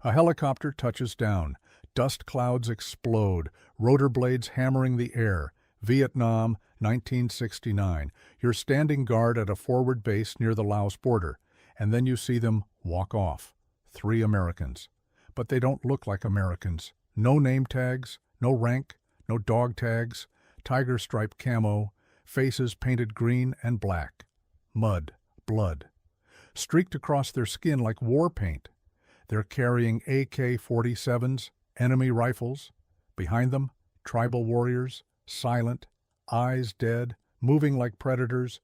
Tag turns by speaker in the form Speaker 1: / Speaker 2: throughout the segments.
Speaker 1: A helicopter touches down. Dust clouds explode. Rotor blades hammering the air. Vietnam, 1969. You're standing guard at a forward base near the Laos border, and then you see them walk off. 3 Americans. But they don't look like Americans. No name tags, no rank, no dog tags, tiger stripe camo, faces painted green and black. Mud, blood. Streaked across their skin like war paint. They're carrying AK-47s, enemy rifles. Behind them, tribal warriors, silent, eyes dead, moving like predators.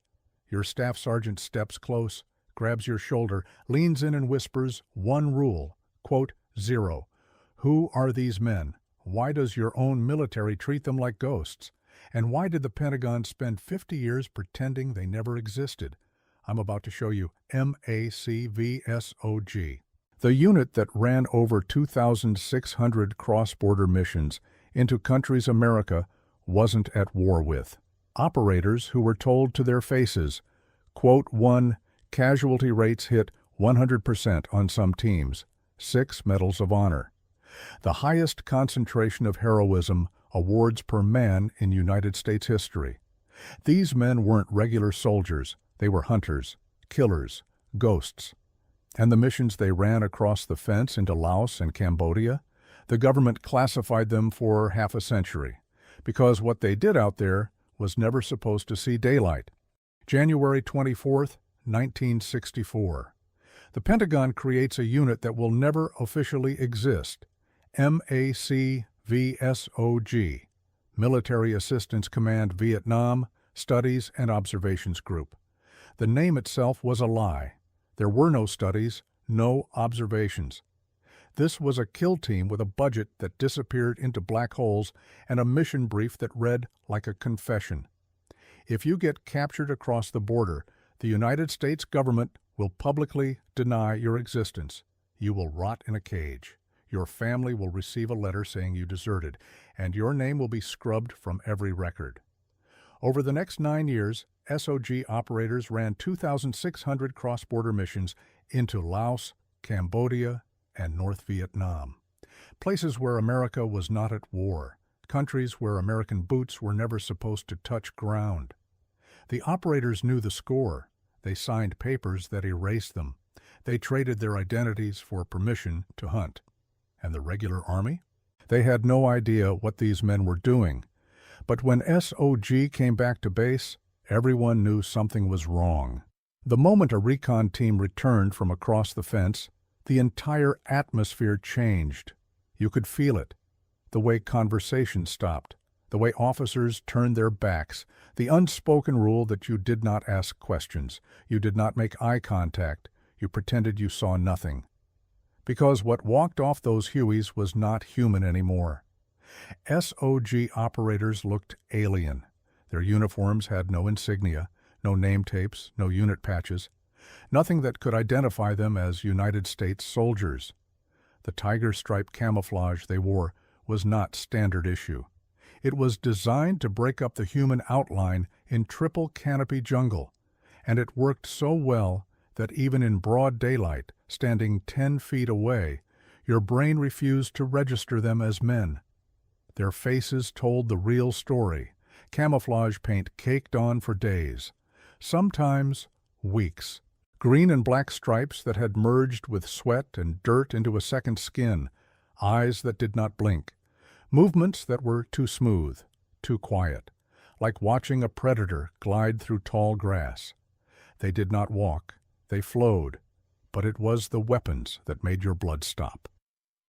Speaker 1: Your staff sergeant steps close, grabs your shoulder, leans in and whispers one rule, quote, 0. Who are these men? Why does your own military treat them like ghosts? And why did the Pentagon spend 50 years pretending they never existed? I'm about to show you MACV-SOG. The unit that ran over 2,600 cross-border missions into countries America wasn't at war with. Operators who were told to their faces, quote, 1. Casualty rates hit 100% on some teams, 6 medals of honor. The highest concentration of heroism awards per man in United States history. These men weren't regular soldiers, they were hunters, killers, ghosts. And the missions they ran across the fence into Laos and Cambodia, the government classified them for half a century, because what they did out there was never supposed to see daylight. January 24, 1964. The Pentagon creates a unit that will never officially exist, MACV-SOG, Military Assistance Command Vietnam Studies and Observations Group. The name itself was a lie. There were no studies, no observations. This was a kill team with a budget that disappeared into black holes and a mission brief that read like a confession. If you get captured across the border, the United States government will publicly deny your existence. You will rot in a cage. Your family will receive a letter saying you deserted, and your name will be scrubbed from every record. Over the next 9 years, SOG operators ran 2,600 cross-border missions into Laos, Cambodia, and North Vietnam. Places where America was not at war, countries where American boots were never supposed to touch ground. The operators knew the score. They signed papers that erased them. They traded their identities for permission to hunt. And the regular army? They had no idea what these men were doing. But when SOG came back to base, everyone knew something was wrong. The moment a recon team returned from across the fence, the entire atmosphere changed. You could feel it. The way conversation stopped, the way officers turned their backs, the unspoken rule that you did not ask questions, you did not make eye contact, you pretended you saw nothing. Because what walked off those Hueys was not human anymore. SOG operators looked alien. Their uniforms had no insignia, no name tapes, no unit patches, nothing that could identify them as United States soldiers. The tiger stripe camouflage they wore was not standard issue. It was designed to break up the human outline in triple canopy jungle, and it worked so well that even in broad daylight, standing 10 feet away, your brain refused to register them as men. Their faces told the real story. Camouflage paint caked on for days, sometimes weeks. Green and black stripes that had merged with sweat and dirt into a second skin, eyes that did not blink, movements that were too smooth, too quiet, like watching a predator glide through tall grass. They did not walk, they flowed, but it was the weapons that made your blood stop.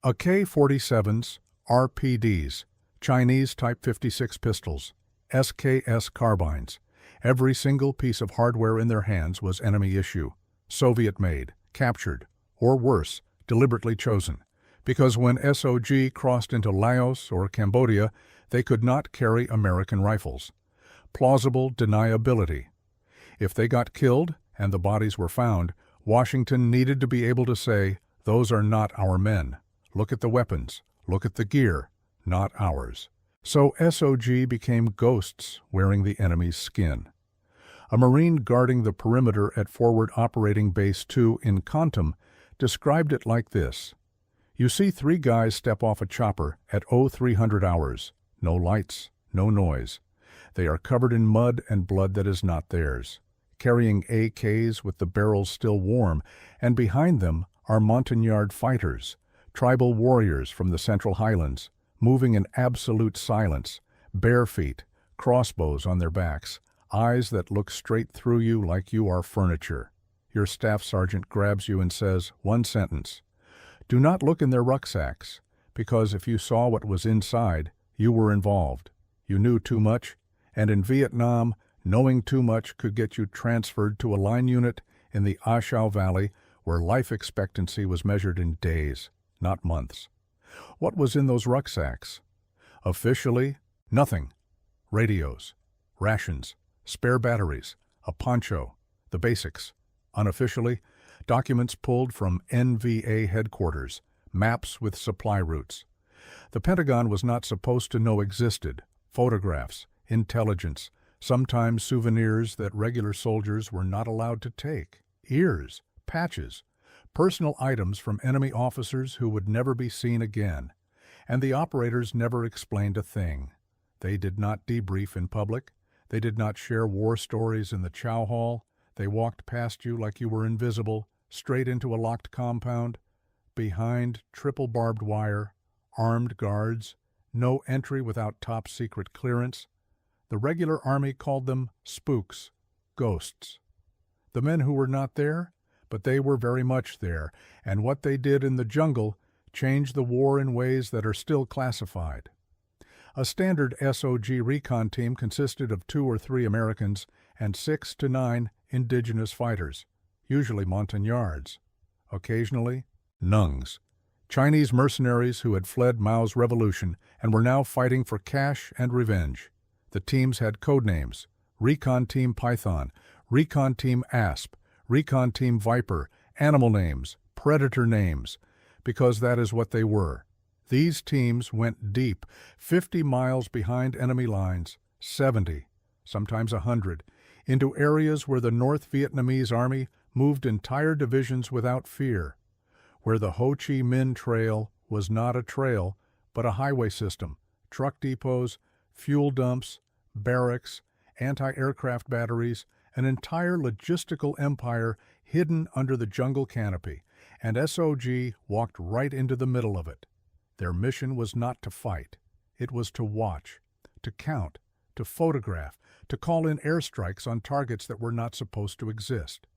Speaker 1: AK-47s, RPDs, Chinese Type 56 pistols, SKS carbines. Every single piece of hardware in their hands was enemy issue, Soviet-made, captured, or worse, deliberately chosen, because when SOG crossed into Laos or Cambodia, they could not carry American rifles. Plausible deniability. If they got killed and the bodies were found, Washington needed to be able to say, "Those are not our men. Look at the weapons. Look at the gear. Not ours." So SOG became ghosts wearing the enemy's skin. A Marine guarding the perimeter at Forward Operating Base 2 in Kontum described it like this: You see 3 guys step off a chopper at 0300 hours. No lights, no noise. They are covered in mud and blood that is not theirs, carrying AKs with the barrels still warm, and behind them are Montagnard fighters, tribal warriors from the Central Highlands, moving in absolute silence, bare feet, crossbows on their backs, eyes that look straight through you like you are furniture. Your staff sergeant grabs you and says one sentence: "Do not look in their rucksacks, because if you saw what was inside, you were involved. You knew too much, and in Vietnam, knowing too much could get you transferred to a line unit in the A Shau Valley where life expectancy was measured in days, not months." What was in those rucksacks? Officially, nothing. Radios, rations, spare batteries, a poncho, the basics. Unofficially, documents pulled from NVA headquarters, maps with supply routes. The Pentagon was not supposed to know existed, photographs, intelligence, sometimes souvenirs that regular soldiers were not allowed to take, ears, patches, personal items from enemy officers who would never be seen again. And the operators never explained a thing. They did not debrief in public. They did not share war stories in the chow hall. They walked past you like you were invisible, straight into a locked compound, behind triple barbed wire, armed guards, no entry without top-secret clearance. The regular army called them spooks, ghosts. The men who were not there, but they were very much there, and what they did in the jungle changed the war in ways that are still classified. A standard SOG recon team consisted of 2 or 3 Americans and 6 to 9 indigenous fighters, usually Montagnards. Occasionally, Nungs, Chinese mercenaries who had fled Mao's revolution and were now fighting for cash and revenge. The teams had code names: Recon Team Python, Recon Team Asp, Recon Team Viper, animal names, predator names, because that is what they were. These teams went deep, 50 miles behind enemy lines, 70, sometimes 100, into areas where the North Vietnamese Army moved entire divisions without fear, where the Ho Chi Minh Trail was not a trail, but a highway system, truck depots, fuel dumps, barracks, anti-aircraft batteries, an entire logistical empire hidden under the jungle canopy, and SOG walked right into the middle of it. Their mission was not to fight. It was to watch, to count, to photograph, to call in airstrikes on targets that were not supposed to exist.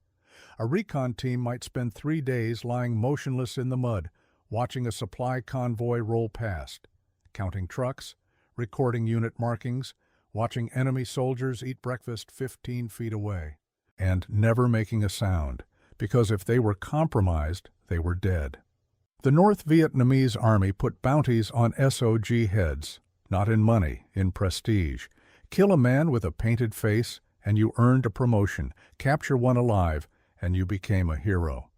Speaker 1: A recon team might spend 3 days lying motionless in the mud, watching a supply convoy roll past, counting trucks, recording unit markings, watching enemy soldiers eat breakfast 15 feet away, and never making a sound, because if they were compromised, they were dead. The North Vietnamese Army put bounties on SOG heads, not in money, in prestige. Kill a man with a painted face, and you earned a promotion. Capture one alive, and you became a hero.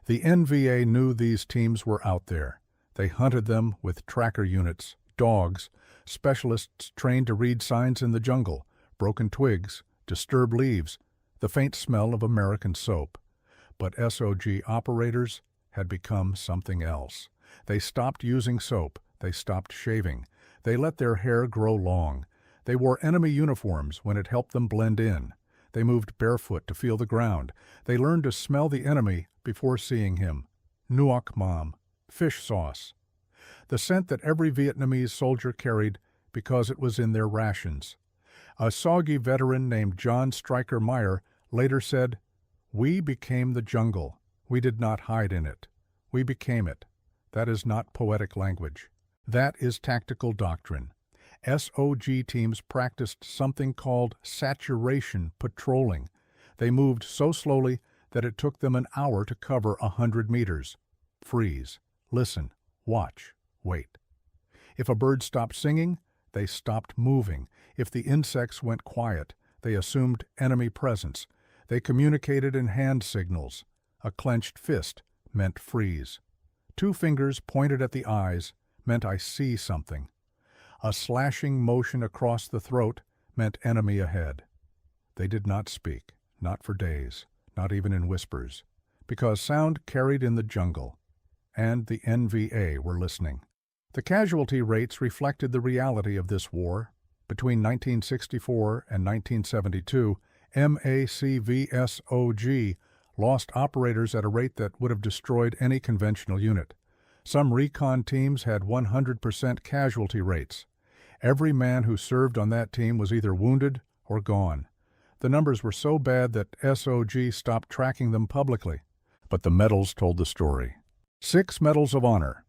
Speaker 1: The NVA knew these teams were out there. They hunted them with tracker units, dogs, specialists trained to read signs in the jungle, broken twigs, disturbed leaves, the faint smell of American soap. But SOG operators had become something else. They stopped using soap. They stopped shaving. They let their hair grow long. They wore enemy uniforms when it helped them blend in. They moved barefoot to feel the ground. They learned to smell the enemy before seeing him. Nuoc Mam, fish sauce. The scent that every Vietnamese soldier carried because it was in their rations. A soggy veteran named John Stryker Meyer later said, "We became the jungle. We did not hide in it. We became it." That is not poetic language. That is tactical doctrine. SOG teams practiced something called saturation patrolling. They moved so slowly that it took them an hour to cover 100 meters. Freeze, listen, watch, wait. If a bird stopped singing, they stopped moving. If the insects went quiet, they assumed enemy presence. They communicated in hand signals. A clenched fist meant freeze. 2 fingers pointed at the eyes meant I see something. A slashing motion across the throat meant enemy ahead. They did not speak, not for days, not even in whispers, because sound carried in the jungle. and the NVA were listening. The casualty rates reflected the reality of this war. Between 1964 and 1972, MACV-SOG lost operators at a rate that would have destroyed any conventional unit. Some recon teams had 100% casualty rates. Every man who served on that team was either wounded or gone. The numbers were so bad that SOG stopped tracking them publicly. But the medals told the story. 6 Medals of Honor,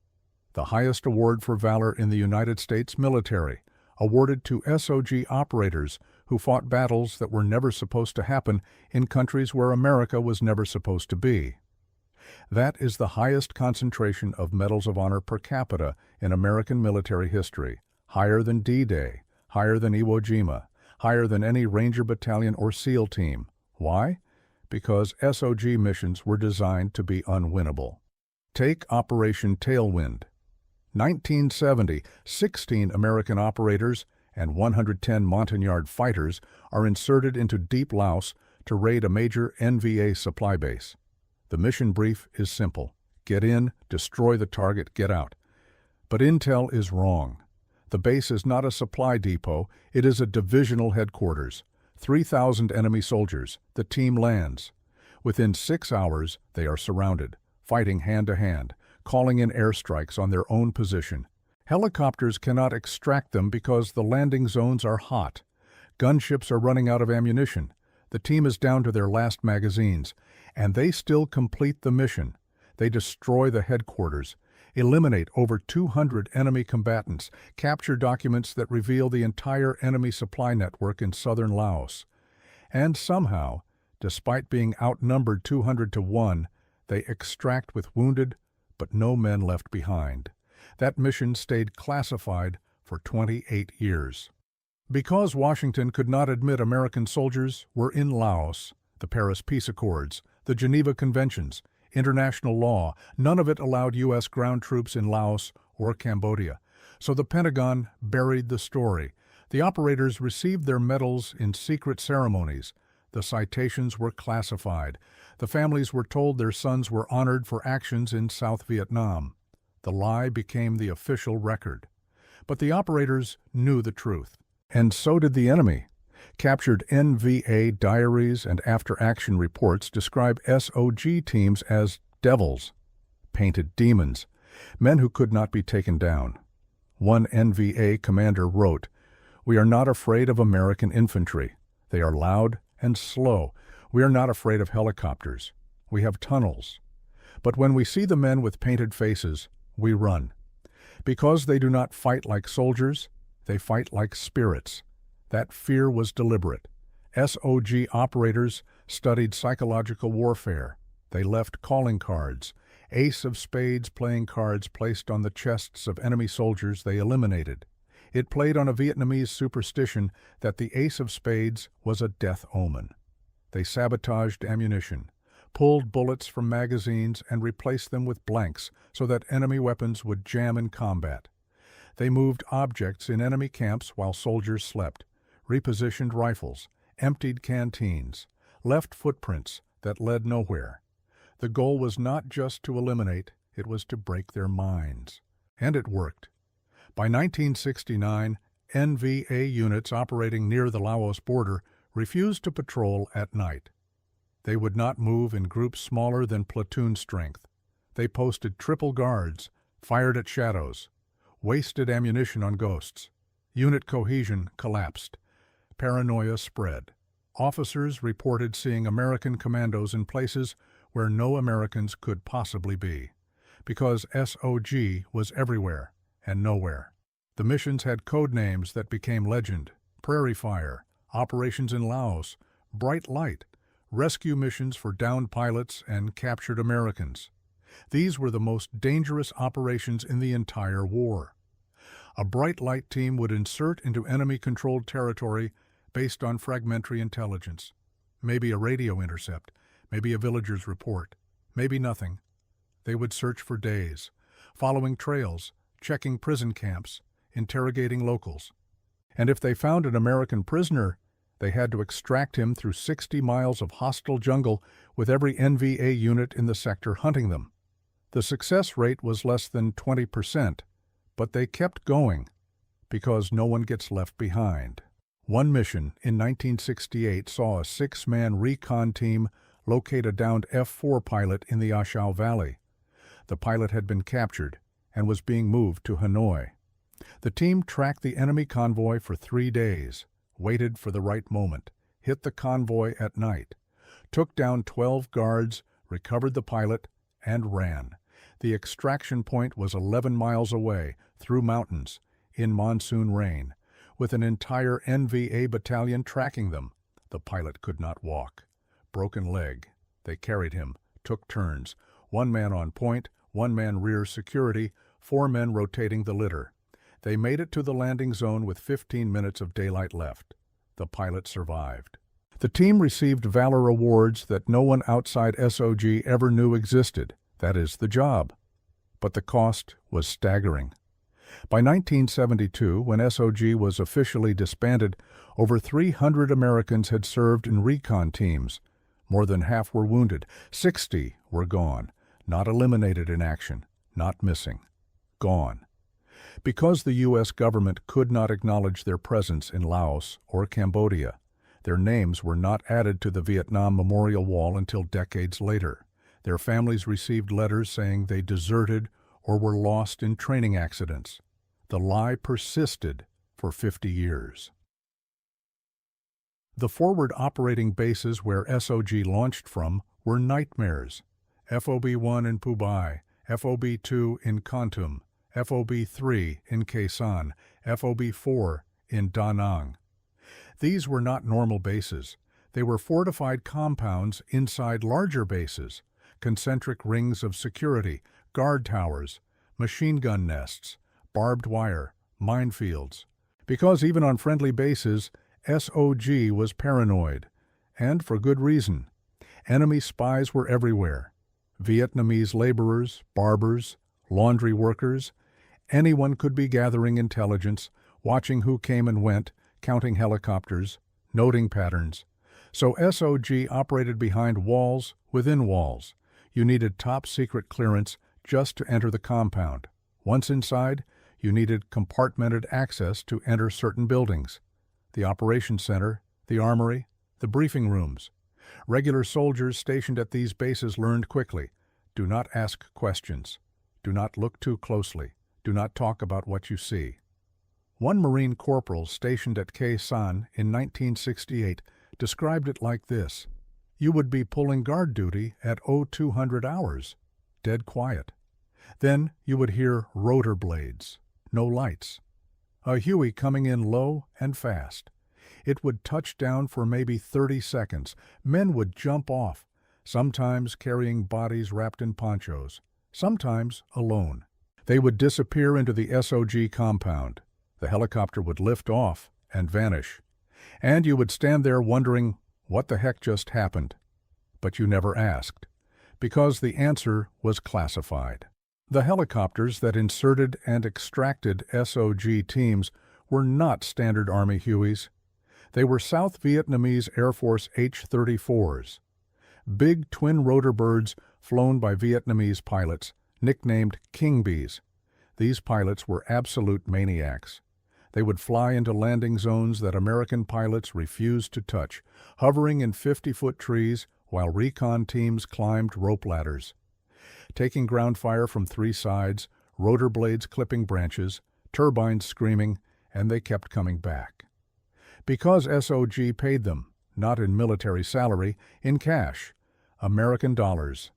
Speaker 1: the highest award for valor in the United States military, awarded to SOG operators who fought battles that were never supposed to happen in countries where America was never supposed to be. That is the highest concentration of Medals of Honor per capita in American military history, higher than D-Day, higher than Iwo Jima, higher than any Ranger Battalion or SEAL team. Why? Because SOG missions were designed to be unwinnable. Take Operation Tailwind. 1970, 16 American operators and 110 Montagnard fighters are inserted into deep Laos to raid a major NVA supply base. The mission brief is simple. Get in, destroy the target, get out. But intel is wrong. The base is not a supply depot, it is a divisional headquarters. 3,000 enemy soldiers. The team lands. Within 6 hours, they are surrounded, fighting hand-to-hand, calling in airstrikes on their own position. Helicopters cannot extract them because the landing zones are hot. Gunships are running out of ammunition. The team is down to their last magazines, and they still complete the mission. They destroy the headquarters, eliminate over 200 enemy combatants, capture documents that reveal the entire enemy supply network in southern Laos. And somehow, despite being outnumbered 200 to 1, they extract with wounded, but no men left behind. That mission stayed classified for 28 years. Because Washington could not admit American soldiers were in Laos, the Paris Peace Accords, the Geneva Conventions, international law, none of it allowed U.S. ground troops in Laos or Cambodia. So the Pentagon buried the story. The operators received their medals in secret ceremonies. The citations were classified. The families were told their sons were honored for actions in South Vietnam. The lie became the official record. But the operators knew the truth. And so did the enemy. Captured NVA diaries and after-action reports describe SOG teams as devils, painted demons, men who could not be taken down. One NVA commander wrote, "We are not afraid of American infantry. They are loud and slow. We are not afraid of helicopters. We have tunnels. But when we see the men with painted faces, we run. Because they do not fight like soldiers, they fight like spirits." That fear was deliberate. SOG operators studied psychological warfare. They left calling cards, ace of spades playing cards placed on the chests of enemy soldiers they eliminated. It played on a Vietnamese superstition that the ace of spades was a death omen. They sabotaged ammunition, pulled bullets from magazines and replaced them with blanks so that enemy weapons would jam in combat. They moved objects in enemy camps while soldiers slept, repositioned rifles, emptied canteens, left footprints that led nowhere. The goal was not just to eliminate, it was to break their minds. And it worked. By 1969, NVA units operating near the Laos border refused to patrol at night. They would not move in groups smaller than platoon strength. They posted triple guards, fired at shadows, wasted ammunition on ghosts. Unit cohesion collapsed. Paranoia spread. Officers reported seeing American commandos in places where no Americans could possibly be, because SOG was everywhere and nowhere. The missions had code names that became legend: Prairie Fire, Operations in Laos, Bright Light, rescue missions for downed pilots and captured Americans. These were the most dangerous operations in the entire war. A Bright Light team would insert into enemy-controlled territory based on fragmentary intelligence. Maybe a radio intercept, maybe a villager's report, maybe nothing. They would search for days, following trails, checking prison camps, interrogating locals. And if they found an American prisoner, they had to extract him through 60 miles of hostile jungle with every NVA unit in the sector hunting them. The success rate was less than 20%, but they kept going because no one gets left behind. One mission in 1968 saw a 6-man recon team locate a downed F-4 pilot in the A Shau Valley. The pilot had been captured and was being moved to Hanoi. The team tracked the enemy convoy for 3 days, waited for the right moment, hit the convoy at night, took down 12 guards, recovered the pilot, and ran. The extraction point was 11 miles away, through mountains, in monsoon rain, with an entire NVA battalion tracking them. The pilot could not walk. Broken leg. They carried him, took turns, 1 man on point, 1 man rear security, 4 men rotating the litter. They made it to the landing zone with 15 minutes of daylight left. The pilot survived. The team received Valor Awards that no one outside SOG ever knew existed. That is the job. But the cost was staggering. By 1972, when SOG was officially disbanded, over 300 Americans had served in recon teams. More than half were wounded. 60 were gone, not eliminated in action, not missing. Gone. Because the U.S. government could not acknowledge their presence in Laos or Cambodia, their names were not added to the Vietnam Memorial Wall until decades later. Their families received letters saying they deserted or were lost in training accidents. The lie persisted for 50 years. The forward operating bases where SOG launched from were nightmares. FOB-1 in Phu Bai, FOB-2 in Kontum, FOB-3 in Khe Sanh, FOB-4 in Da Nang. These were not normal bases. They were fortified compounds inside larger bases, concentric rings of security, guard towers, machine gun nests, barbed wire, minefields. Because even on friendly bases, SOG was paranoid, and for good reason. Enemy spies were everywhere. Vietnamese laborers, barbers, laundry workers. Anyone could be gathering intelligence, watching who came and went, counting helicopters, noting patterns. So SOG operated behind walls within walls. You needed top-secret clearance just to enter the compound. Once inside, you needed compartmented access to enter certain buildings. The operations center, the armory, the briefing rooms. Regular soldiers stationed at these bases learned quickly. Do not ask questions. Do not look too closely. Do not talk about what you see. One Marine corporal stationed at Khe Sanh in 1968 described it like this: "You would be pulling guard duty at 0200 hours, dead quiet. Then you would hear rotor blades, no lights. A Huey coming in low and fast. It would touch down for maybe 30 seconds. Men would jump off, sometimes carrying bodies wrapped in ponchos, sometimes alone. They would disappear into the SOG compound. The helicopter would lift off and vanish. And you would stand there wondering what the heck just happened. But you never asked, because the answer was classified. The helicopters that inserted and extracted SOG teams were not standard Army Hueys. They were South Vietnamese Air Force H-34s, big twin-rotor birds flown by Vietnamese pilots, nicknamed King Bees. These pilots were absolute maniacs. They would fly into landing zones that American pilots refused to touch, hovering in 50-foot trees while recon teams climbed rope ladders. Taking ground fire from 3 sides, rotor blades clipping branches, turbines screaming, and they kept coming back. Because SOG paid them, not in military salary, in cash, American dollars.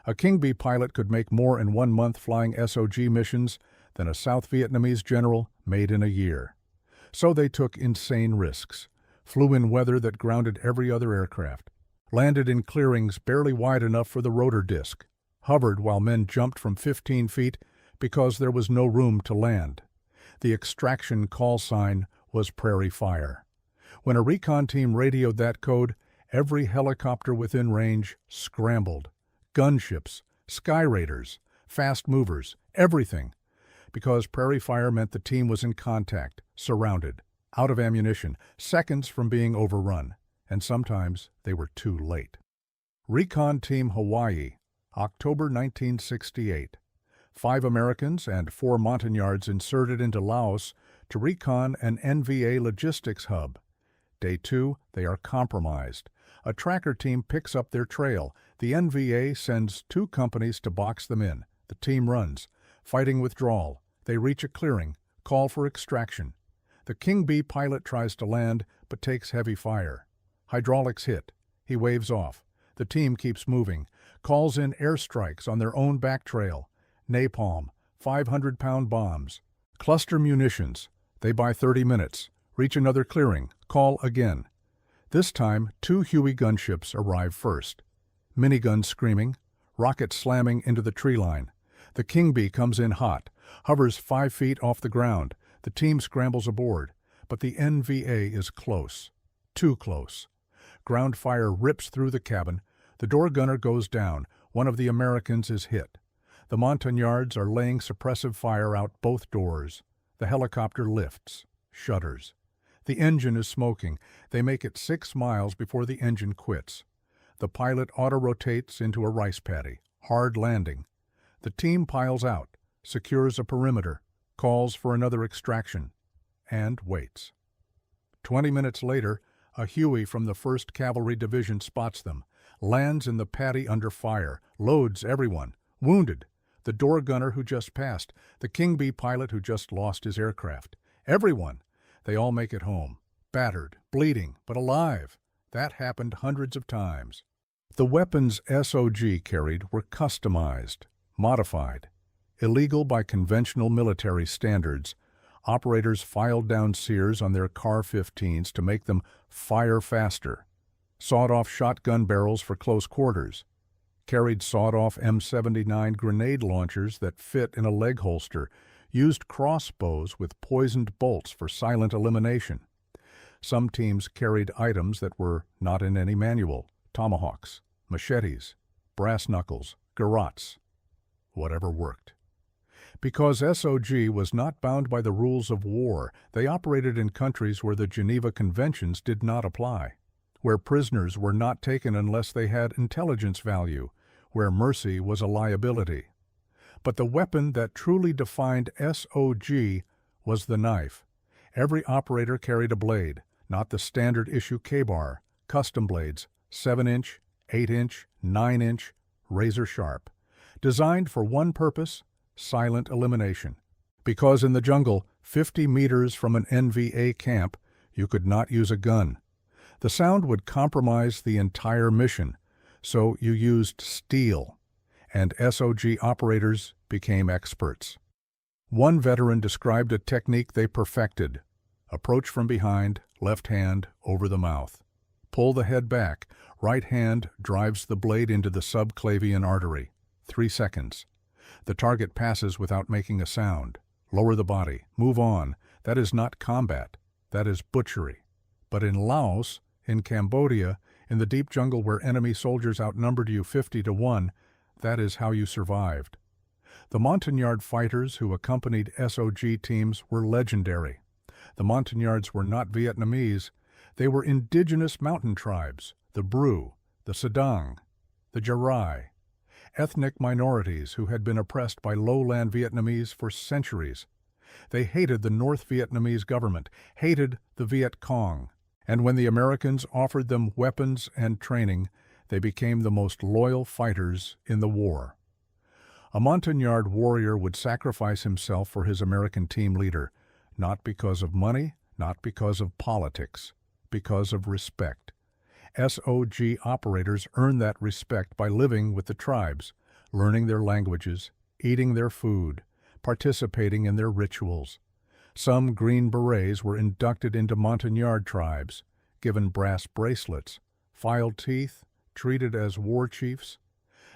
Speaker 1: A King Bee pilot could make more in 1 month flying SOG missions than a South Vietnamese general made in a year. So they took insane risks, flew in weather that grounded every other aircraft, landed in clearings barely wide enough for the rotor disc, hovered while men jumped from 15 feet because there was no room to land. The extraction call sign was Prairie Fire. When a recon team radioed that code, every helicopter within range scrambled. Gunships, sky raiders, fast movers, everything. Because Prairie Fire meant the team was in contact, surrounded, out of ammunition, seconds from being overrun, and sometimes they were too late. Recon Team Hawaii, October 1968. 5 Americans and 4 Montagnards inserted into Laos to recon an NVA logistics hub. Day 2, they are compromised. A tracker team picks up their trail. The NVA sends 2 companies to box them in. The team runs, fighting withdrawal. They reach a clearing, call for extraction. The King Bee pilot tries to land, but takes heavy fire. Hydraulics hit. He waves off. The team keeps moving, calls in airstrikes on their own back trail. Napalm, 500-pound bombs. Cluster munitions. They buy 30 minutes. Reach another clearing. Call again. This time, 2 Huey gunships arrive first. Miniguns screaming, rockets slamming into the tree line. The King Bee comes in hot, hovers 5 feet off the ground. The team scrambles aboard, but the NVA is close. Too close. Ground fire rips through the cabin. The door gunner goes down. One of the Americans is hit. The Montagnards are laying suppressive fire out both doors. The helicopter lifts, shudders. The engine is smoking. They make it 6 miles before the engine quits. The pilot auto-rotates into a rice paddy. Hard landing. The team piles out, secures a perimeter, calls for another extraction, and waits. 20 minutes later, a Huey from the 1st Cavalry Division spots them, lands in the paddy under fire, loads everyone, wounded. The door gunner who just passed, the King Bee pilot who just lost his aircraft. Everyone. They all make it home, battered, bleeding, but alive. That happened hundreds of times. The weapons SOG carried were customized, modified. Illegal by conventional military standards, operators filed down sears on their CAR-15s to make them fire faster, sawed-off shotgun barrels for close quarters, carried sawed-off M79 grenade launchers that fit in a leg holster, used crossbows with poisoned bolts for silent elimination. Some teams carried items that were not in any manual: tomahawks, machetes, brass knuckles, garrots, whatever worked. Because SOG was not bound by the rules of war, they operated in countries where the Geneva Conventions did not apply, where prisoners were not taken unless they had intelligence value, where mercy was a liability. But the weapon that truly defined SOG was the knife. Every operator carried a blade, not the standard issue K-bar, custom blades, 7-inch, 8-inch, 9-inch, razor sharp, designed for one purpose: silent elimination. Because in the jungle, 50 meters from an NVA camp, you could not use a gun. The sound would compromise the entire mission, so you used steel, and SOG operators became experts. One veteran described a technique they perfected: approach from behind, left hand over the mouth. Pull the head back, right hand drives the blade into the subclavian artery. 3 seconds. The target passes without making a sound. Lower the body. Move on. That is not combat. That is butchery. But in Laos, in Cambodia, in the deep jungle where enemy soldiers outnumbered you 50-1, that is how you survived. The Montagnard fighters who accompanied SOG teams were legendary. The Montagnards were not Vietnamese. They were indigenous mountain tribes: the Bru, the Sadang, the Jarai, ethnic minorities who had been oppressed by lowland Vietnamese for centuries. They hated the North Vietnamese government, hated the Viet Cong, and when the Americans offered them weapons and training, they became the most loyal fighters in the war. A Montagnard warrior would sacrifice himself for his American team leader, not because of money, not because of politics, because of respect. SOG operators earn that respect by living with the tribes, learning their languages, eating their food, participating in their rituals. Some Green Berets were inducted into Montagnard tribes, given brass bracelets, filed teeth, treated as war chiefs.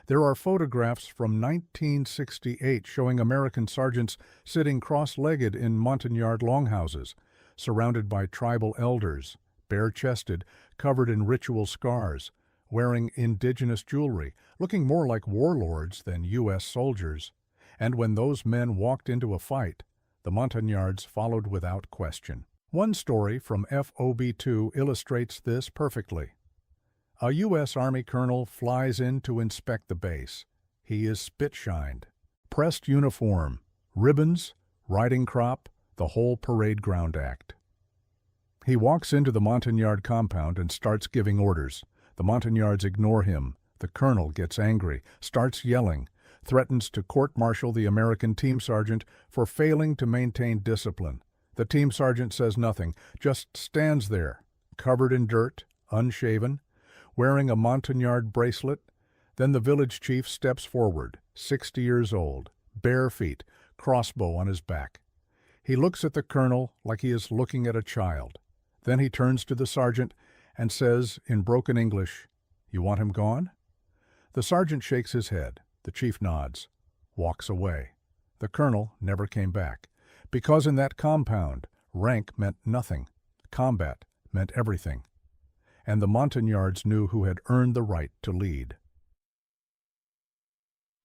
Speaker 1: There are photographs from 1968 showing American sergeants sitting cross-legged in Montagnard longhouses, surrounded by tribal elders, bare-chested, covered in ritual scars, wearing indigenous jewelry, looking more like warlords than U.S. soldiers. And when those men walked into a fight, the Montagnards followed without question. One story from FOB2 illustrates this perfectly. A U.S. Army colonel flies in to inspect the base. He is spit-shined. Pressed uniform, ribbons, riding crop, the whole parade ground act. He walks into the Montagnard compound and starts giving orders. The Montagnards ignore him. The colonel gets angry, starts yelling, threatens to court-martial the American team sergeant for failing to maintain discipline. The team sergeant says nothing, just stands there, covered in dirt, unshaven, wearing a Montagnard bracelet. Then the village chief steps forward, 60 years old, bare feet, crossbow on his back. He looks at the colonel like he is looking at a child. Then he turns to the sergeant and says in broken English, "You want him gone?" The sergeant shakes his head. The chief nods, walks away. The colonel never came back, because in that compound, rank meant nothing. Combat meant everything. And the Montagnards knew who had earned the right to lead.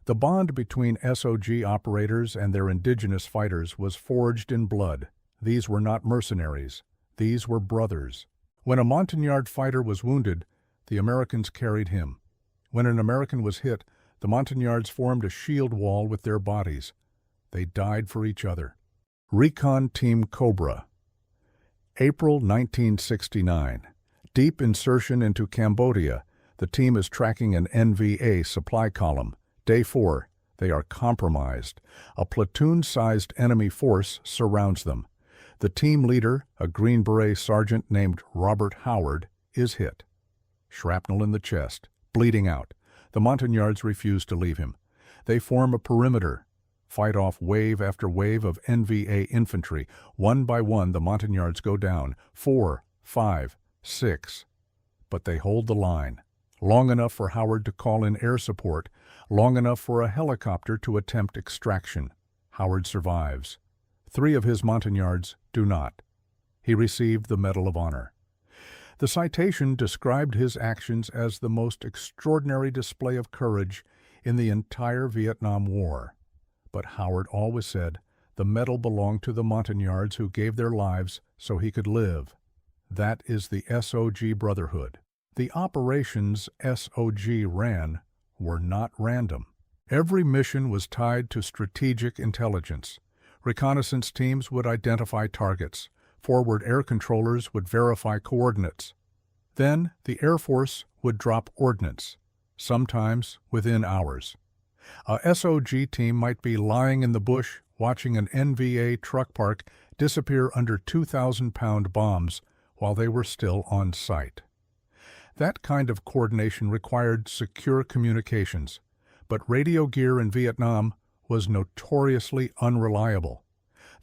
Speaker 1: The bond between SOG operators and their indigenous fighters was forged in blood. These were not mercenaries. These were brothers. When a Montagnard fighter was wounded, the Americans carried him. When an American was hit, the Montagnards formed a shield wall with their bodies. They died for each other. Recon Team Cobra. April 1969. Deep insertion into Cambodia. The team is tracking an NVA supply column. Day 4. They are compromised. A platoon-sized enemy force surrounds them. The team leader, a Green Beret sergeant named Robert Howard, is hit. Shrapnel in the chest, bleeding out. The Montagnards refuse to leave him. They form a perimeter, fight off wave after wave of NVA infantry. One by one, the Montagnards go down. 4, 5, 6. But they hold the line. Long enough for Howard to call in air support, long enough for a helicopter to attempt extraction. Howard survives. 3 of his Montagnards do not. He received the Medal of Honor. The citation described his actions as the most extraordinary display of courage in the entire Vietnam War. But Howard always said the medal belonged to the Montagnards who gave their lives so he could live. That is the SOG brotherhood. The operations SOG ran were not random. Every mission was tied to strategic intelligence. Reconnaissance teams would identify targets. Forward air controllers would verify coordinates. Then the Air Force would drop ordnance, sometimes within hours. A SOG team might be lying in the bush watching an NVA truck park disappear under 2,000-pound bombs while they were still on site. That kind of coordination required secure communications, but radio gear in Vietnam was notoriously unreliable.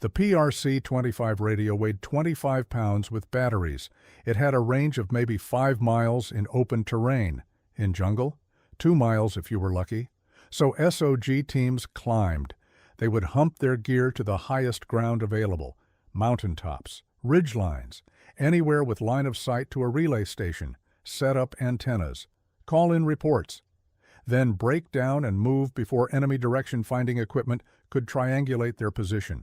Speaker 1: The PRC-25 radio weighed 25 pounds with batteries. It had a range of maybe 5 miles in open terrain. In jungle, 2 miles if you were lucky. So SOG teams climbed. They would hump their gear to the highest ground available, mountaintops, ridgelines, anywhere with line of sight to a relay station, set up antennas, call in reports, then break down and move before enemy direction-finding equipment could triangulate their position.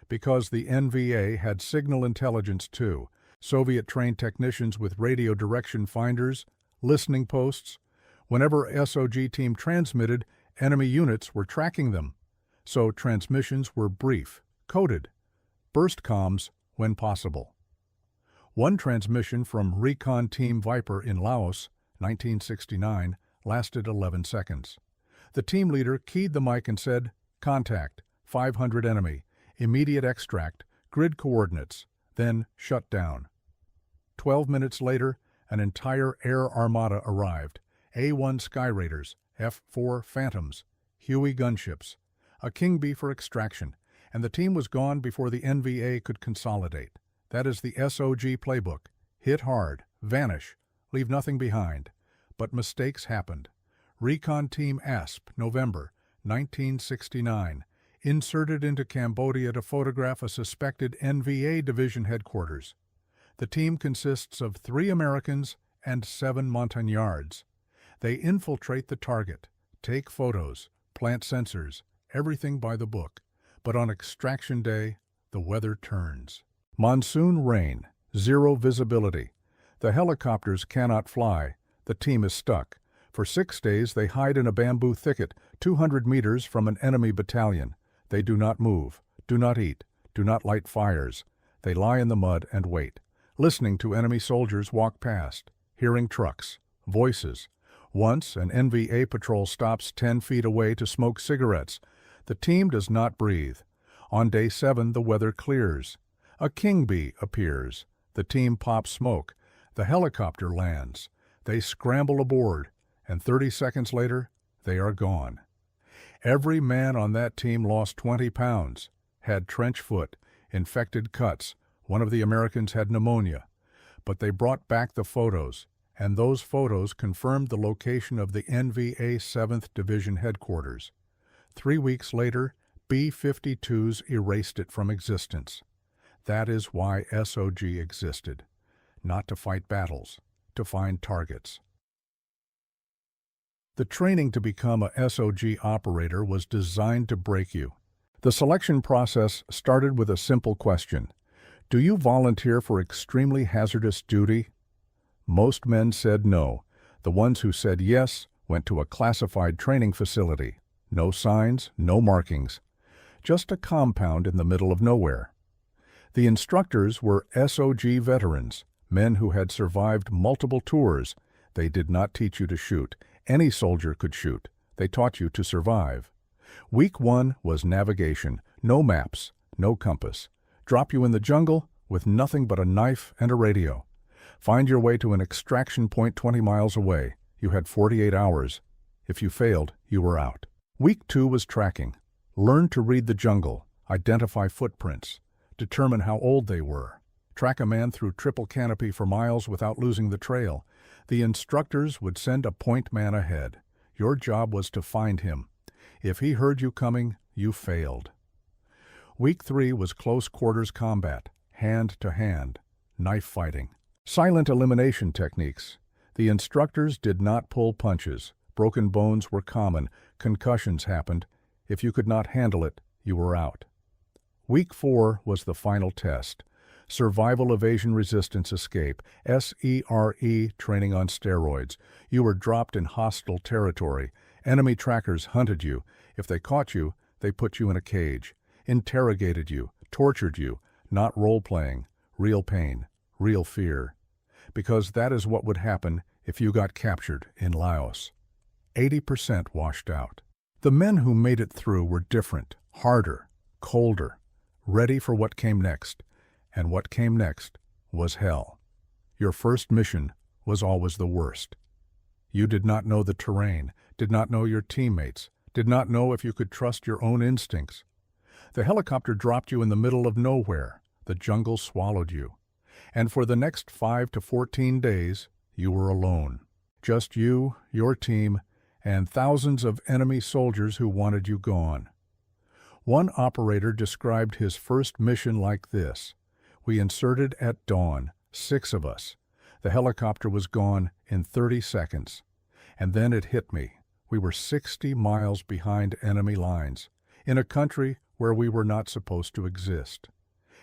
Speaker 1: Because the NVA had signal intelligence too, Soviet-trained technicians with radio direction finders, listening posts. Whenever SOG team transmitted, enemy units were tracking them. So transmissions were brief, coded, burst comms when possible. One transmission from Recon Team Viper in Laos, 1969, lasted 11 seconds. The team leader keyed the mic and said, "Contact, 500 enemy, immediate extract, grid coordinates," then shut down. 12 minutes later, an entire air armada arrived. A-1 Sky Raiders, F-4 Phantoms, Huey gunships, a King Bee for extraction, and the team was gone before the NVA could consolidate. That is the SOG playbook. Hit hard, vanish, leave nothing behind. But mistakes happened. Recon Team ASP, November 1969, inserted into Cambodia to photograph a suspected NVA division headquarters. The team consists of 3 Americans and 7 Montagnards. They infiltrate the target, take photos, plant sensors, everything by the book. But on extraction day, the weather turns. Monsoon rain, 0 visibility. The helicopters cannot fly. The team is stuck. For 6 days they hide in a bamboo thicket 200 meters from an enemy battalion. They do not move, do not eat, do not light fires. They lie in the mud and wait, listening to enemy soldiers walk past, hearing trucks, voices. Once an NVA patrol stops 10 feet away to smoke cigarettes. The team does not breathe. On day 7 the weather clears. A king bee appears. The team pops smoke. The helicopter lands. They scramble aboard, and 30 seconds later, they are gone. Every man on that team lost 20 pounds, had trench foot, infected cuts. One of the Americans had pneumonia. But they brought back the photos, and those photos confirmed the location of the NVA 7th Division headquarters. 3 weeks later, B-52s erased it from existence. That is why SOG existed. Not to fight battles, to find targets. The training to become a SOG operator was designed to break you. The selection process started with a simple question. Do you volunteer for extremely hazardous duty? Most men said no. The ones who said yes went to a classified training facility. No signs, no markings. Just a compound in the middle of nowhere. The instructors were SOG veterans, men who had survived multiple tours. They did not teach you to shoot. Any soldier could shoot. They taught you to survive. Week 1 was navigation. No maps, no compass. Drop you in the jungle with nothing but a knife and a radio. Find your way to an extraction point 20 miles away. You had 48 hours. If you failed, you were out. Week 2 was tracking. Learn to read the jungle, identify footprints, determine how old they were. Track a man through triple canopy for miles without losing the trail. The instructors would send a point man ahead. Your job was to find him. If he heard you coming, you failed. Week 3 was close quarters combat, hand to hand, knife fighting. Silent elimination techniques. The instructors did not pull punches. Broken bones were common. Concussions happened. If you could not handle it, you were out. Week 4 was the final test. Survival Evasion Resistance Escape, SERE training on steroids. You were dropped in hostile territory. Enemy trackers hunted you. If they caught you, they put you in a cage. Interrogated you, tortured you, not role-playing, real pain, real fear. Because that is what would happen if you got captured in Laos. 80% washed out. The men who made it through were different, harder, colder, ready for what came next. And what came next was hell. Your first mission was always the worst. You did not know the terrain, did not know your teammates, did not know if you could trust your own instincts. The helicopter dropped you in the middle of nowhere. The jungle swallowed you. And for the next 5 to 14 days, you were alone. Just you, your team, and thousands of enemy soldiers who wanted you gone. One operator described his first mission like this. We inserted at dawn, 6 of us. The helicopter was gone in 30 seconds. And then it hit me. We were 60 miles behind enemy lines, in a country where we were not supposed to exist.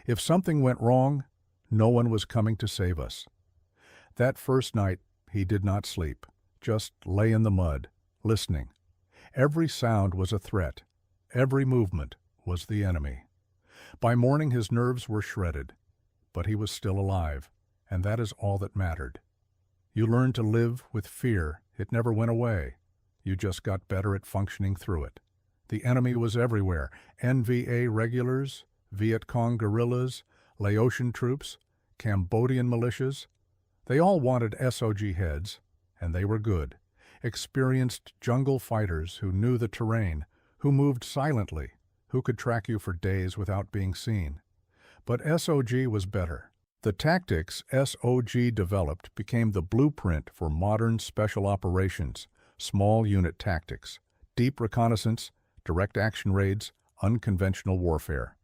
Speaker 1: If something went wrong, no one was coming to save us. That first night, he did not sleep, just lay in the mud, listening. Every sound was a threat. Every movement was the enemy. By morning, his nerves were shredded. But he was still alive, and that is all that mattered. You learned to live with fear. It never went away. You just got better at functioning through it. The enemy was everywhere. NVA regulars, Viet Cong guerrillas, Laotian troops, Cambodian militias. They all wanted SOG heads, and they were good. Experienced jungle fighters who knew the terrain, who moved silently, who could track you for days without being seen. But SOG was better. The tactics SOG developed became the blueprint for modern special operations, small unit tactics, deep reconnaissance, direct action raids, unconventional warfare.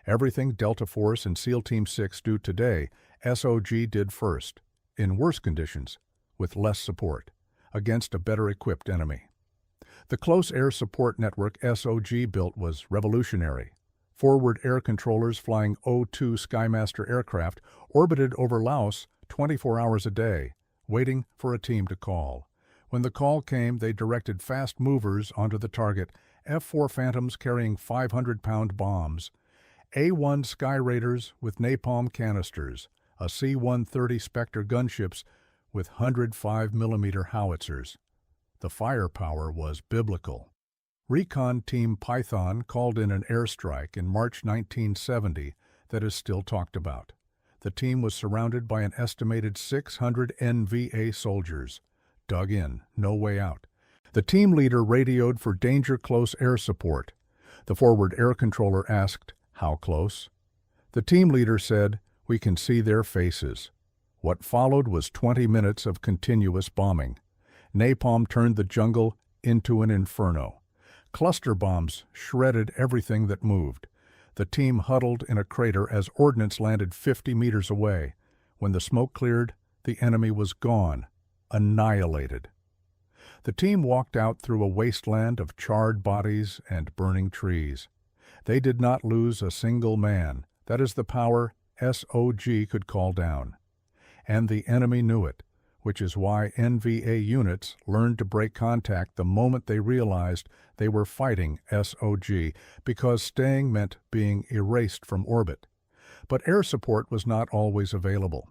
Speaker 1: Everything Delta Force and SEAL Team 6 do today, SOG did first, in worse conditions, with less support, against a better-equipped enemy. The close air support network SOG built was revolutionary. Forward air controllers flying O-2 Skymaster aircraft orbited over Laos 24 hours a day, waiting for a team to call. When the call came, they directed fast movers onto the target, F-4 Phantoms carrying 500-pound bombs, A-1 Sky Raiders with napalm canisters, a C-130 Spectre gunships with 105mm howitzers. The firepower was biblical. Recon Team Python called in an airstrike in March 1970 that is still talked about. The team was surrounded by an estimated 600 NVA soldiers. Dug in, no way out. The team leader radioed for danger close air support. The forward air controller asked, "How close?" The team leader said, "We can see their faces." What followed was 20 minutes of continuous bombing. Napalm turned the jungle into an inferno. Cluster bombs shredded everything that moved. The team huddled in a crater as ordnance landed 50 meters away. When the smoke cleared, the enemy was gone, annihilated. The team walked out through a wasteland of charred bodies and burning trees. They did not lose a single man. That is the power SOG could call down. And the enemy knew it, which is why NVA units learned to break contact the moment they realized they were fighting SOG, because staying meant being erased from orbit. But air support was not always available.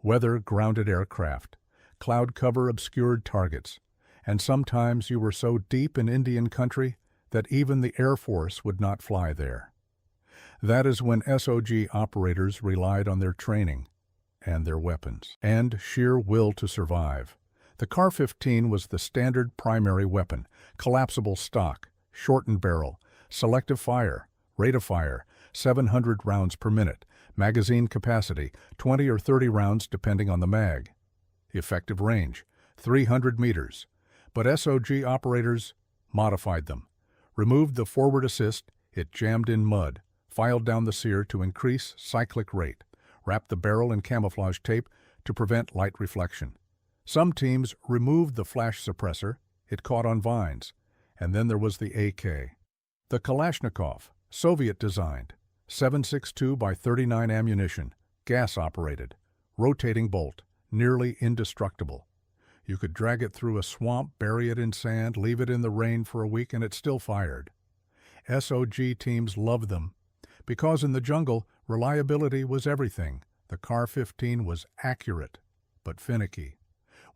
Speaker 1: Weather grounded aircraft, cloud cover obscured targets, and sometimes you were so deep in Indian country that even the Air Force would not fly there. That is when SOG operators relied on their training and their weapons, and sheer will to survive. The CAR-15 was the standard primary weapon, collapsible stock, shortened barrel, selective fire, rate of fire, 700 rounds per minute, magazine capacity, 20 or 30 rounds depending on the mag. Effective range, 300 meters. But SOG operators modified them. Removed the forward assist, it jammed in mud, filed down the sear to increase cyclic rate, wrapped the barrel in camouflage tape to prevent light reflection. Some teams removed the flash suppressor, it caught on vines, and then there was the AK. The Kalashnikov, Soviet-designed, 7.62 by 39 ammunition, gas-operated, rotating bolt, nearly indestructible. You could drag it through a swamp, bury it in sand, leave it in the rain for a week, and it still fired. SOG teams loved them, because in the jungle, reliability was everything. The CAR-15 was accurate, but finicky.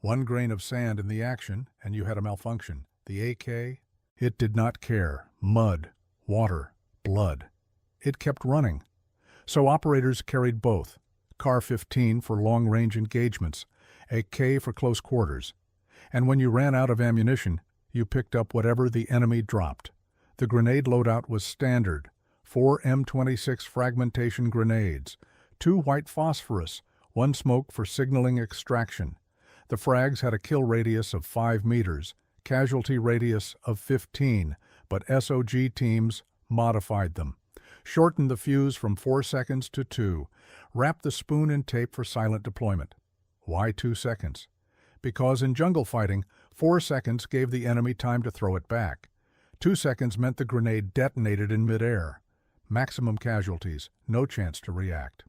Speaker 1: One grain of sand in the action, and you had a malfunction. The AK, it did not care. Mud, water, blood. It kept running. So operators carried both. CAR-15 for long-range engagements, AK for close quarters. And when you ran out of ammunition, you picked up whatever the enemy dropped. The grenade loadout was standard. 4 M26 fragmentation grenades, 2 white phosphorus, 1 smoke for signaling extraction. The frags had a kill radius of 5 meters, casualty radius of 15, but SOG teams modified them. Shortened the fuse from 4 seconds to 2. Wrapped the spoon in tape for silent deployment. Why 2 seconds? Because in jungle fighting, 4 seconds gave the enemy time to throw it back. 2 seconds meant the grenade detonated in midair. Maximum casualties, no chance to react.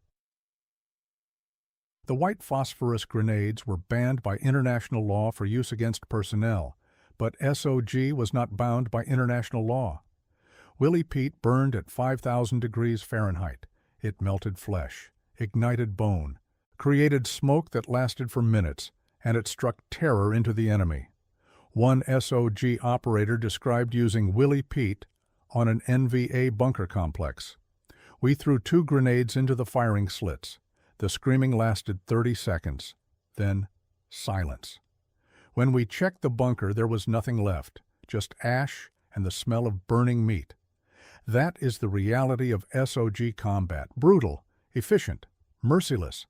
Speaker 1: The white phosphorus grenades were banned by international law for use against personnel, but SOG was not bound by international law. Willie Pete burned at 5,000 degrees Fahrenheit. It melted flesh, ignited bone, created smoke that lasted for minutes, and it struck terror into the enemy. One SOG operator described using Willie Pete on an NVA bunker complex. We threw 2 grenades into the firing slits. The screaming lasted 30 seconds. Then, silence. When we checked the bunker, there was nothing left, just ash and the smell of burning meat. That is the reality of SOG combat. Brutal, efficient, merciless.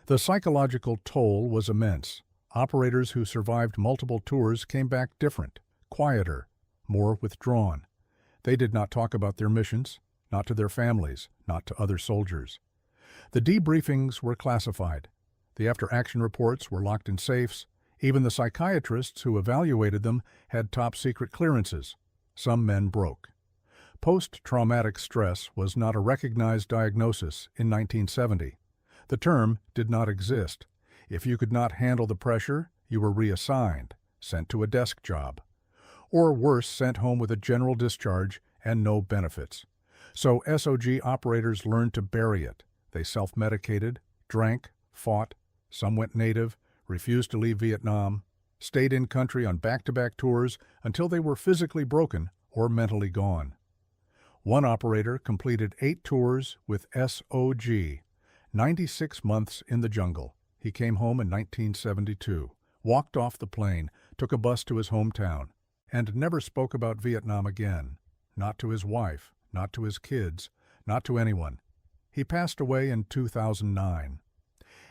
Speaker 1: The psychological toll was immense. Operators who survived multiple tours came back different, quieter, more withdrawn. They did not talk about their missions, not to their families, not to other soldiers. The debriefings were classified. The after-action reports were locked in safes. Even the psychiatrists who evaluated them had top-secret clearances. Some men broke. Post-traumatic stress was not a recognized diagnosis in 1970. The term did not exist. If you could not handle the pressure, you were reassigned. sent to a desk job. Or worse, sent home with a general discharge and no benefits. So SOG operators learned to bury it. They self-medicated, drank, fought, some went native, refused to leave Vietnam, stayed in country on back-to-back tours until they were physically broken or mentally gone. One operator completed 8 tours with SOG, 96 months in the jungle. He came home in 1972, walked off the plane, took a bus to his hometown, and never spoke about Vietnam again. Not to his wife, not to his kids, not to anyone. He passed away in 2009.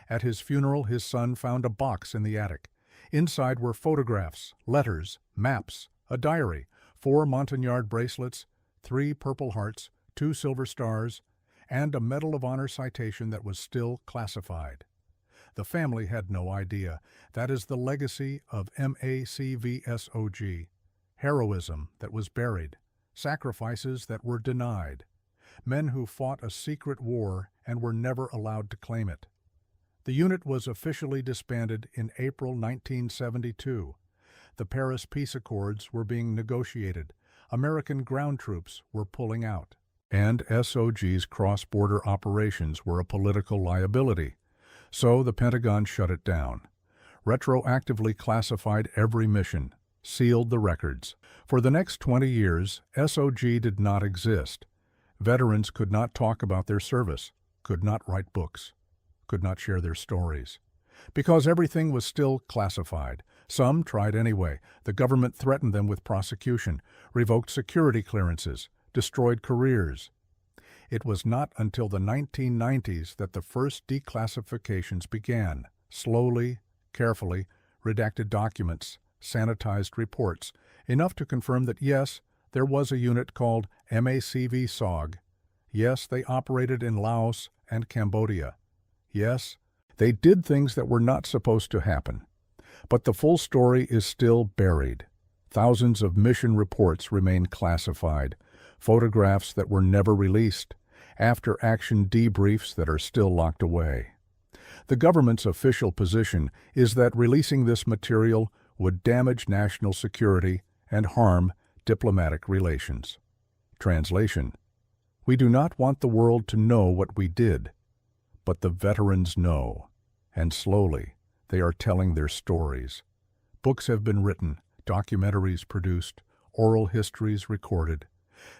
Speaker 1: At his funeral, his son found a box in the attic. Inside were photographs, letters, maps, a diary, 4 Montagnard bracelets, 3 Purple Hearts, 2 Silver Stars, and a Medal of Honor citation that was still classified. The family had no idea. That is the legacy of MACV-SOG. Heroism that was buried, sacrifices that were denied, men who fought a secret war and were never allowed to claim it. The unit was officially disbanded in April 1972. The Paris Peace Accords were being negotiated. American ground troops were pulling out. And SOG's cross-border operations were a political liability. So the Pentagon shut it down, retroactively classified every mission, sealed the records. For the next 20 years, SOG did not exist. Veterans could not talk about their service, could not write books, could not share their stories. Because everything was still classified. Some tried anyway. The government threatened them with prosecution, revoked security clearances, destroyed careers. It was not until the 1990s that the first declassifications began. Slowly, carefully, redacted documents, sanitized reports, enough to confirm that yes, there was a unit called MACV-SOG. Yes, they operated in Laos and Cambodia. Yes, they did things that were not supposed to happen. But the full story is still buried. Thousands of mission reports remain classified, photographs that were never released, after-action debriefs that are still locked away. The government's official position is that releasing this material would damage national security and harm diplomatic relations. Translation: we do not want the world to know what we did, but the veterans know, and slowly they are telling their stories. Books have been written, documentaries produced, oral histories recorded.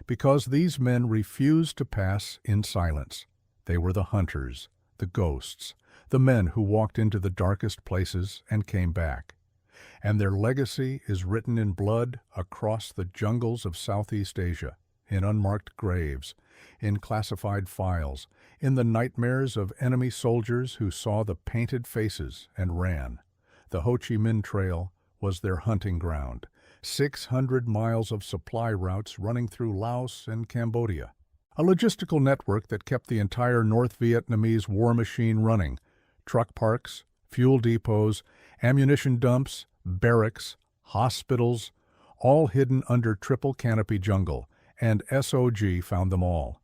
Speaker 1: Because these men refused to pass in silence. They were the hunters, the ghosts, the men who walked into the darkest places and came back. And their legacy is written in blood across the jungles of Southeast Asia, in unmarked graves, in classified files, in the nightmares of enemy soldiers who saw the painted faces and ran. The Ho Chi Minh Trail was their hunting ground. 600 miles of supply routes running through Laos and Cambodia. A logistical network that kept the entire North Vietnamese war machine running. Truck parks, fuel depots, ammunition dumps, barracks, hospitals, all hidden under triple canopy jungle, and SOG found them all.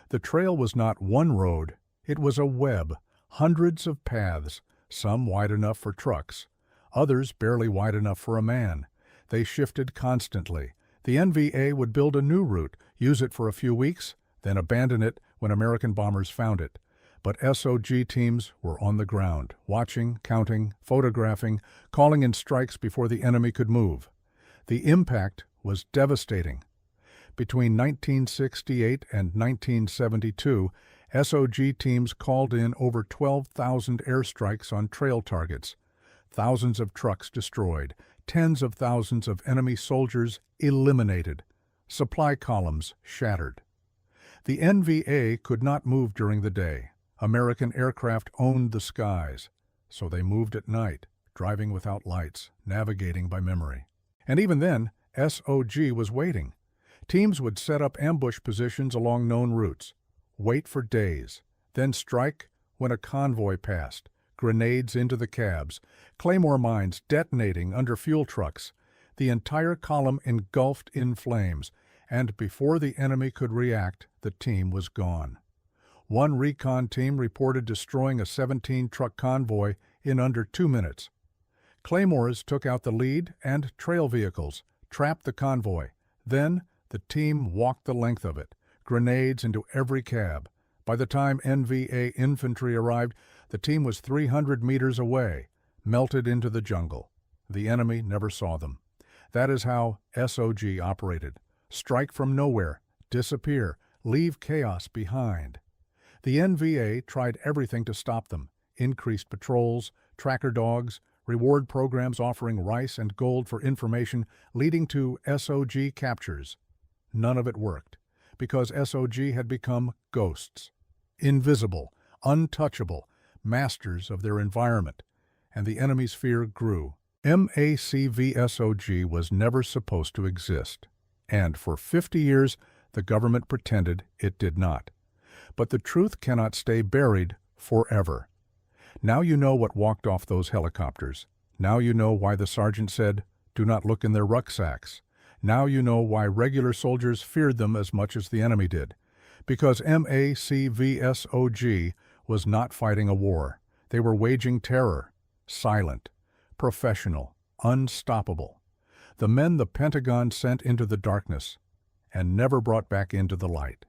Speaker 1: The trail was not one road, it was a web, hundreds of paths, some wide enough for trucks, others barely wide enough for a man. They shifted constantly. The NVA would build a new route, use it for a few weeks, then abandon it when American bombers found it. But SOG teams were on the ground, watching, counting, photographing, calling in strikes before the enemy could move. The impact was devastating. Between 1968 and 1972, SOG teams called in over 12,000 airstrikes on trail targets. Thousands of trucks destroyed, tens of thousands of enemy soldiers eliminated, supply columns shattered. The NVA could not move during the day. American aircraft owned the skies, so they moved at night, driving without lights, navigating by memory. And even then, SOG was waiting. Teams would set up ambush positions along known routes, wait for days, then strike when a convoy passed, grenades into the cabs, claymore mines detonating under fuel trucks, the entire column engulfed in flames, and before the enemy could react, the team was gone. One recon team reported destroying a 17-truck convoy in under 2 minutes. Claymores took out the lead and trail vehicles, trapped the convoy. Then, the team walked the length of it, grenades into every cab. By the time NVA infantry arrived, the team was 300 meters away, melted into the jungle. The enemy never saw them. That is how SOG operated. Strike from nowhere, disappear, leave chaos behind. The NVA tried everything to stop them. Increased patrols, tracker dogs, reward programs offering rice and gold for information, leading to SOG captures. None of it worked, because SOG had become ghosts. Invisible, untouchable, masters of their environment, and the enemy's fear grew. MACV-SOG was never supposed to exist, and for 50 years the government pretended it did not. But the truth cannot stay buried forever. Now you know what walked off those helicopters. Now you know why the sergeant said, "Do not look in their rucksacks." Now you know why regular soldiers feared them as much as the enemy did. Because MACV-SOG was not fighting a war. They were waging terror, silent, professional, unstoppable. The men the Pentagon sent into the darkness and never brought back into the light.